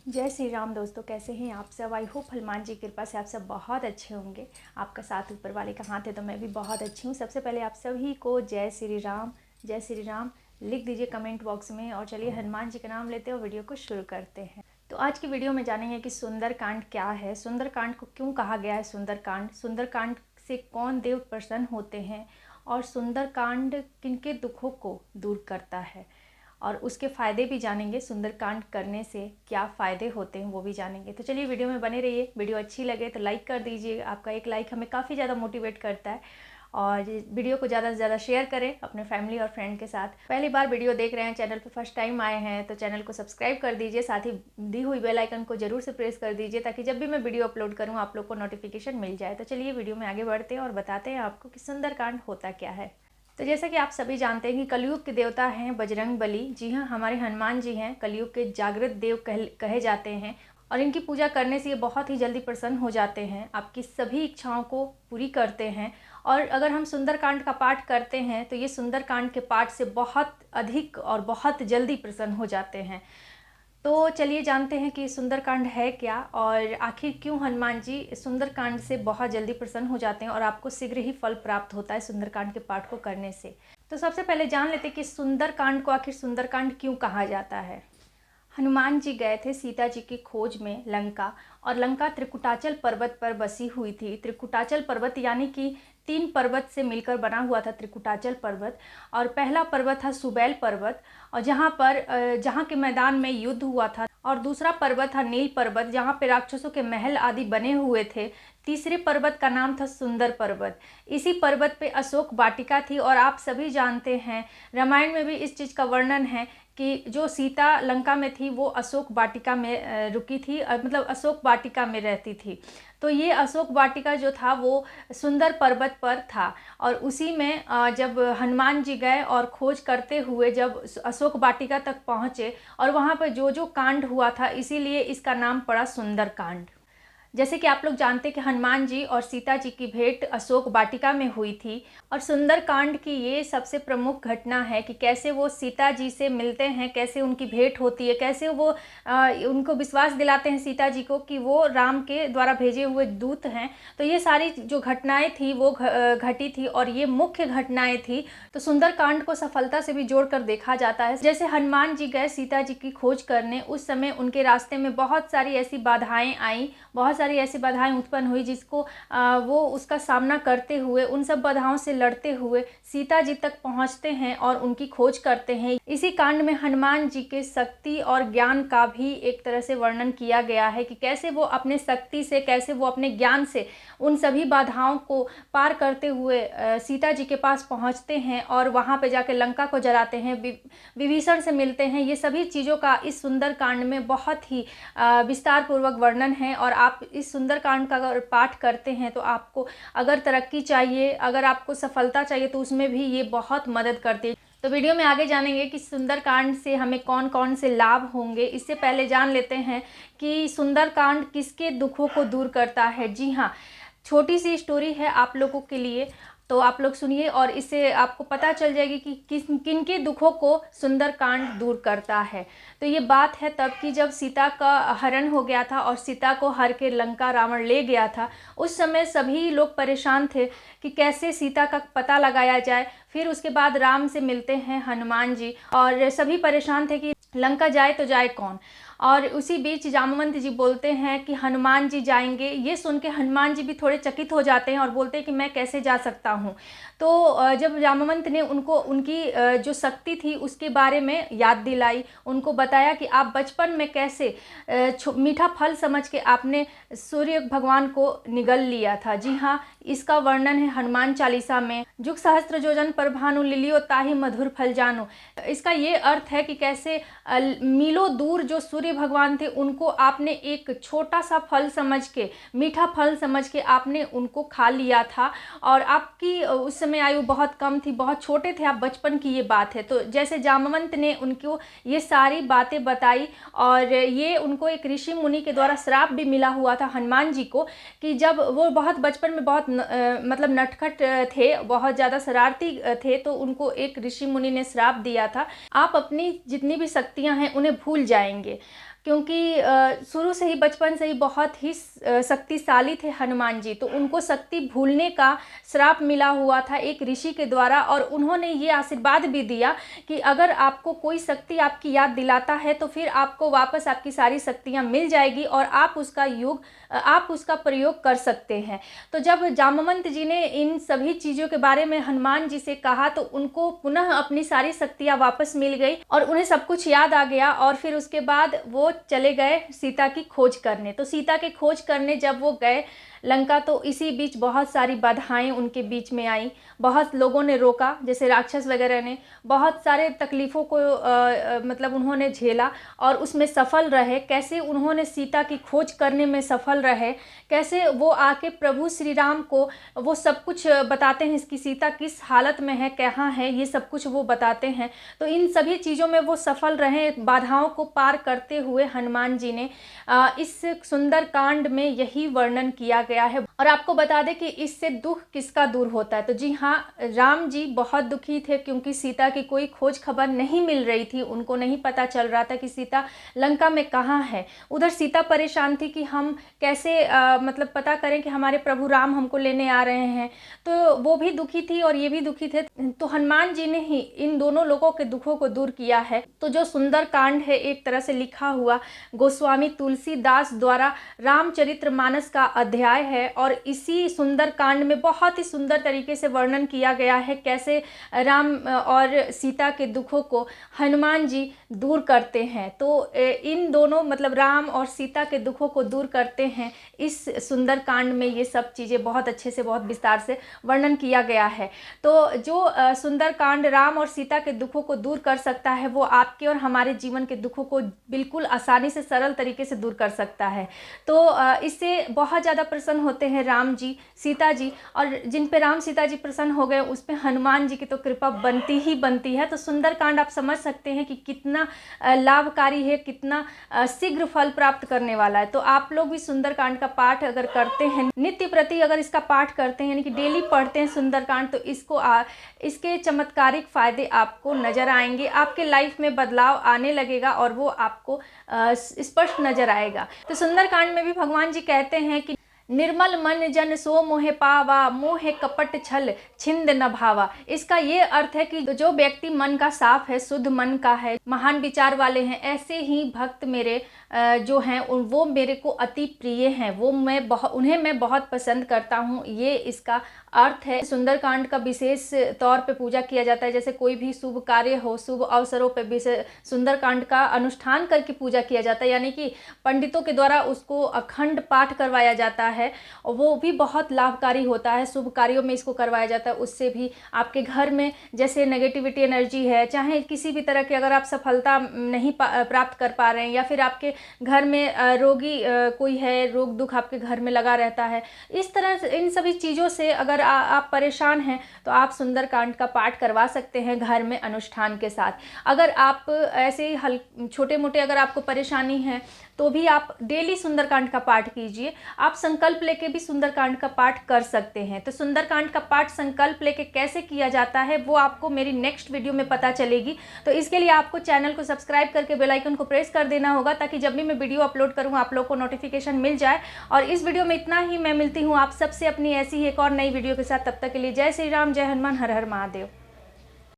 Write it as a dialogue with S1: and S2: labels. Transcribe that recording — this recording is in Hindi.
S1: जय श्री राम दोस्तों, कैसे हैं आप सब। आई होप हनुमान जी की कृपा से आप सब बहुत अच्छे होंगे। आपका साथ ऊपर वाले का हाथ है तो मैं भी बहुत अच्छी हूँ। सबसे पहले आप सभी को जय श्री राम, जय श्री राम लिख दीजिए कमेंट बॉक्स में। और चलिए हनुमान जी का नाम लेते हैं और वीडियो को शुरू करते हैं। तो आज की वीडियो में जानेंगे कि सुंदरकांड क्या है, सुंदरकांड को क्यों कहा गया है सुंदरकांड, सुंदरकांड से कौन देव प्रसन्न होते हैं और सुंदरकांड किनके दुखों को दूर करता है, और उसके फ़ायदे भी जानेंगे। सुंदरकांड करने से क्या फ़ायदे होते हैं वो भी जानेंगे। तो चलिए वीडियो में बने रहिए। वीडियो अच्छी लगे तो लाइक कर दीजिए। आपका एक लाइक हमें काफ़ी ज़्यादा मोटिवेट करता है। और वीडियो को ज़्यादा से ज़्यादा शेयर करें अपने फैमिली और फ्रेंड के साथ। पहली बार वीडियो देख रहे हैं, चैनल पर फर्स्ट टाइम आए हैं तो चैनल को सब्सक्राइब कर दीजिए। साथ ही दी हुई बेल आइकन को जरूर से प्रेस कर दीजिए ताकि जब भी मैं वीडियो अपलोड करूँ आप लोग को नोटिफिकेशन मिल जाए। तो चलिए वीडियो में आगे बढ़ते हैं और बताते हैं आपको कि सुंदरकांड होता क्या है। तो जैसा कि आप सभी जानते हैं कि कलयुग के देवता हैं बजरंग बली। जी हाँ, हमारे हनुमान जी हैं, कलयुग के जागृत देव कहे जाते हैं। और इनकी पूजा करने से ये बहुत ही जल्दी प्रसन्न हो जाते हैं, आपकी सभी इच्छाओं को पूरी करते हैं। और अगर हम सुंदरकांड का पाठ करते हैं तो ये सुंदरकांड के पाठ से बहुत अधिक और बहुत जल्दी प्रसन्न हो जाते हैं। तो चलिए जानते हैं कि सुंदरकांड है क्या और आखिर क्यों हनुमान जी सुंदरकांड से बहुत जल्दी प्रसन्न हो जाते हैं और आपको शीघ्र ही फल प्राप्त होता है सुंदरकांड के पाठ को करने से। तो सबसे पहले जान लेते हैं कि सुंदरकांड को आखिर सुंदरकांड क्यों कहा जाता है। हनुमान जी गए थे सीता जी की खोज में लंका, और लंका त्रिकुटाचल पर्वत पर बसी हुई थी। त्रिकुटाचल पर्वत यानी कि 3 पर्वत से मिलकर बना हुआ था त्रिकुटाचल पर्वत। और पहला पर्वत था सुबैल पर्वत, और जहाँ के मैदान में युद्ध हुआ था। और दूसरा पर्वत था नील पर्वत, जहाँ पे राक्षसों के महल आदि बने हुए थे। तीसरे पर्वत का नाम था सुंदर पर्वत। इसी पर्वत पे अशोक वाटिका थी। और आप सभी जानते हैं, रामायण में भी इस चीज़ का वर्णन है कि जो सीता लंका में थी वो अशोक वाटिका में रुकी थी, मतलब अशोक वाटिका में रहती थी। तो ये अशोक वाटिका जो था वो सुंदर पर्वत पर था। और उसी में जब हनुमान जी गए और खोज करते हुए जब अशोक वाटिका तक पहुँचे, और वहाँ पर जो जो कांड हुआ था, इसीलिए इसका नाम पड़ा सुंदर कांड। जैसे कि आप लोग जानते हैं कि हनुमान जी और सीता जी की भेंट अशोक वाटिका में हुई थी। और सुंदरकांड की ये सबसे प्रमुख घटना है कि कैसे वो सीता जी से मिलते हैं, कैसे उनकी भेंट होती है, कैसे वो उनको विश्वास दिलाते हैं सीता जी को कि वो राम के द्वारा भेजे हुए दूत हैं। तो ये सारी जो घटनाएं थी वो घटी थी और ये मुख्य घटनाएं थी। तो सुंदरकांड को सफलता से भी जोड़कर देखा जाता है। जैसे हनुमान जी गए सीता जी की खोज करने, उस समय उनके रास्ते में बहुत सारी ऐसी बाधाएं आई, बहुत सारी ऐसी बाधाएं उत्पन्न हुई जिसको वो उसका सामना करते हुए, उन सब बाधाओं से लड़ते हुए सीता जी तक पहुंचते हैं और उनकी खोज करते हैं। इसी कांड में हनुमान जी के शक्ति और ज्ञान का भी एक तरह से वर्णन किया गया है कि कैसे वो अपने शक्ति से, कैसे वो अपने ज्ञान से उन सभी बाधाओं को पार करते हुए सीता जी के पास पहुंचते हैं और वहां पे जाकर लंका को जलाते हैं, विभीषण से मिलते हैं। ये सभी चीज़ों का इस सुंदर कांड में बहुत ही विस्तार पूर्वक वर्णन है। और आप इस सुंदरकांड का अगर पाठ करते हैं तो आपको अगर तरक्की चाहिए, अगर आपको सफलता चाहिए तो उसमें भी ये बहुत मदद करती है। तो वीडियो में आगे जानेंगे कि सुंदरकांड से हमें कौन कौन से लाभ होंगे। इससे पहले जान लेते हैं कि सुंदरकांड किसके दुखों को दूर करता है। जी हाँ, छोटी सी स्टोरी है आप लोगों के लिए, तो आप लोग सुनिए और इससे आपको पता चल जाएगी कि किन के दुखों को सुंदरकांड दूर करता है। तो ये बात है तब की जब सीता का हरण हो गया था और सीता को हर के लंका रावण ले गया था। उस समय सभी लोग परेशान थे कि कैसे सीता का पता लगाया जाए। फिर उसके बाद राम से मिलते हैं हनुमान जी, और सभी परेशान थे कि लंका जाए तो जाए कौन। और उसी बीच जामवंत जी बोलते हैं कि हनुमान जी जाएंगे। ये सुन के हनुमान जी भी थोड़े चकित हो जाते हैं और बोलते हैं कि मैं कैसे जा सकता हूँ। तो जब जामवंत ने उनको उनकी जो शक्ति थी उसके बारे में याद दिलाई, उनको बताया कि आप बचपन में कैसे मीठा फल समझ के आपने सूर्य भगवान को निगल लिया था। जी हाँ, इसका वर्णन है हनुमान चालीसा में, जुग सहस्त्र योजन पर भानु लिलियो ताहि मधुर फल जानो। इसका ये अर्थ है कि कैसे मीलों दूर जो सूर्य भगवान थे उनको आपने एक छोटा सा फल समझ के, मीठा फल समझ के आपने उनको खा लिया था। और आपकी उस समय आयु बहुत कम थी, बहुत छोटे थे आप, बचपन की ये बात है। तो जैसे जामवंत ने उनको ये सारी बातें बताई, और ये उनको एक ऋषि मुनि के द्वारा श्राप भी मिला हुआ था हनुमान जी को कि जब वो बहुत बचपन में बहुत मतलब नटखट थे, बहुत ज़्यादा शरारती थे, तो उनको एक ऋषि मुनि ने श्राप दिया था, आप अपनी जितनी भी शक्तियां हैं उन्हें भूल जाएंगे। क्योंकि शुरू से ही, बचपन से ही बहुत ही शक्तिशाली थे हनुमान जी। तो उनको शक्ति भूलने का श्राप मिला हुआ था एक ऋषि के द्वारा, और उन्होंने ये आशीर्वाद भी दिया कि अगर आपको कोई शक्ति आपकी याद दिलाता है तो फिर आपको वापस आपकी सारी शक्तियाँ मिल जाएगी और आप उसका प्रयोग कर सकते हैं। तो जब जामवंत जी ने इन सभी चीज़ों के बारे में हनुमान जी से कहा तो उनको पुनः अपनी सारी शक्तियाँ वापस मिल गई और उन्हें सब कुछ याद आ गया। और फिर उसके बाद वो चले गए सीता की खोज करने। तो सीता की खोज करने जब वो गए लंका, तो इसी बीच बहुत सारी बाधाएं उनके बीच में आई। बहुत लोगों ने रोका, जैसे राक्षस वगैरह ने बहुत सारे तकलीफ़ों को मतलब उन्होंने झेला और उसमें सफल रहे। कैसे उन्होंने सीता की खोज करने में सफल रहे, कैसे वो आके प्रभु श्री राम को वो सब कुछ बताते हैं कि सीता किस हालत में है, कहाँ है, ये सब कुछ वो बताते हैं। तो इन सभी चीज़ों में वो सफल रहे, बाधाओं को पार करते हुए हनुमान जी ने इस सुंदर कांड में यही वर्णन किया गया है। और आपको बता दें कि इससे दुख किसका दूर होता है। तो जी हाँ, राम जी बहुत दुखी थे क्योंकि सीता की कोई खोज खबर नहीं मिल रही थी। उनको नहीं पता चल रहा था कि सीता लंका में कहाँ है। उधर सीता परेशान थी कि हम कैसे मतलब पता करें कि हमारे प्रभु राम हमको लेने आ रहे हैं। तो वो भी दुखी थी और ये भी दुखी थे। तो हनुमान जी ने ही इन दोनों लोगों के दुखों को दूर किया है। तो जो सुंदर कांड है, एक तरह से लिखा हुआ गोस्वामी तुलसीदास द्वारा रामचरितमानस का अध्याय है। और इसी सुंदर कांड में बहुत ही सुंदर तरीके से वर्णन किया गया है कैसे राम और सीता के दुखों को हनुमान जी दूर करते हैं। तो इन दोनों मतलब राम और सीता के दुखों को दूर करते हैं। इस सुंदर कांड में ये सब चीज़ें बहुत अच्छे से, बहुत विस्तार से वर्णन किया गया है। तो जो सुंदर कांड राम और सीता के दुखों को दूर कर सकता है, वो आपके और हमारे जीवन के दुखों को बिल्कुल आसानी से, सरल तरीके से दूर कर सकता है। तो इससे बहुत ज़्यादा प्रसन्न होते हैं राम जी, सीता जी, और जिन पे राम सीता जी प्रसन्न हो गए उस पे हनुमान जी की तो कृपा बनती ही बनती है। तो सुंदरकांड आप समझ सकते हैं कि कितना लाभकारी है, कितना शीघ्र फल प्राप्त करने वाला है। तो आप लोग भी सुंदरकांड का पाठ अगर करते हैं, नित्य प्रति अगर इसका पाठ करते हैं, यानी कि डेली पढ़ते हैं सुंदरकांड, तो इसके चमत्कारिक फायदे आपको नजर आएंगे। आपके लाइफ में बदलाव आने लगेगा और वो आपको स्पष्ट नजर आएगा। तो सुंदरकांड में भी भगवान जी कहते हैं कि निर्मल मन जन सो मोहे पावा, मोहे कपट छल छिंद न भावा। इसका ये अर्थ है कि जो व्यक्ति मन का साफ है, शुद्ध मन का है, महान विचार वाले हैं, ऐसे ही भक्त मेरे जो हैं वो मेरे को अति प्रिय हैं, उन्हें मैं बहुत पसंद करता हूँ। ये इसका अर्थ है। सुंदरकांड का विशेष तौर पे पूजा किया जाता है। जैसे कोई भी शुभ कार्य हो, शुभ अवसरों पे विशेष सुंदरकांड का अनुष्ठान करके पूजा किया जाता है, यानी कि पंडितों के द्वारा उसको अखंड पाठ करवाया जाता है और वो भी बहुत लाभकारी होता है। शुभ कार्यों में इसको करवाया जाता है। उससे भी आपके घर में जैसे नेगेटिविटी एनर्जी है, चाहे किसी भी तरह की अगर आप सफलता नहीं प्राप्त कर पा रहे हैं, या फिर आपके घर में रोगी कोई है, रोग दुख आपके घर में लगा रहता है, इस तरह से इन सभी चीज़ों से अगर आप परेशान हैं तो आप सुंदरकांड का पाठ करवा सकते हैं घर में अनुष्ठान के साथ। अगर आप ऐसे ही छोटे मोटे अगर आपको परेशानी है तो भी आप डेली सुंदरकांड का पाठ कीजिए। आप संकल्प लेके भी सुंदरकांड का पाठ कर सकते हैं। तो सुंदरकांड का पाठ संकल्प लेके कैसे किया जाता है वो आपको मेरी नेक्स्ट वीडियो में पता चलेगी। तो इसके लिए आपको चैनल को सब्सक्राइब करके बेल आइकन को प्रेस कर देना होगा, ताकि जब भी मैं वीडियो अपलोड करूँ आप लोग को नोटिफिकेशन मिल जाए। और इस वीडियो में इतना ही। मैं मिलती हूँ आप सबसे अपनी ऐसी ही एक और नई वीडियो के साथ। तब तक के लिए जय श्री राम, जय हनुमान, हर हर महादेव।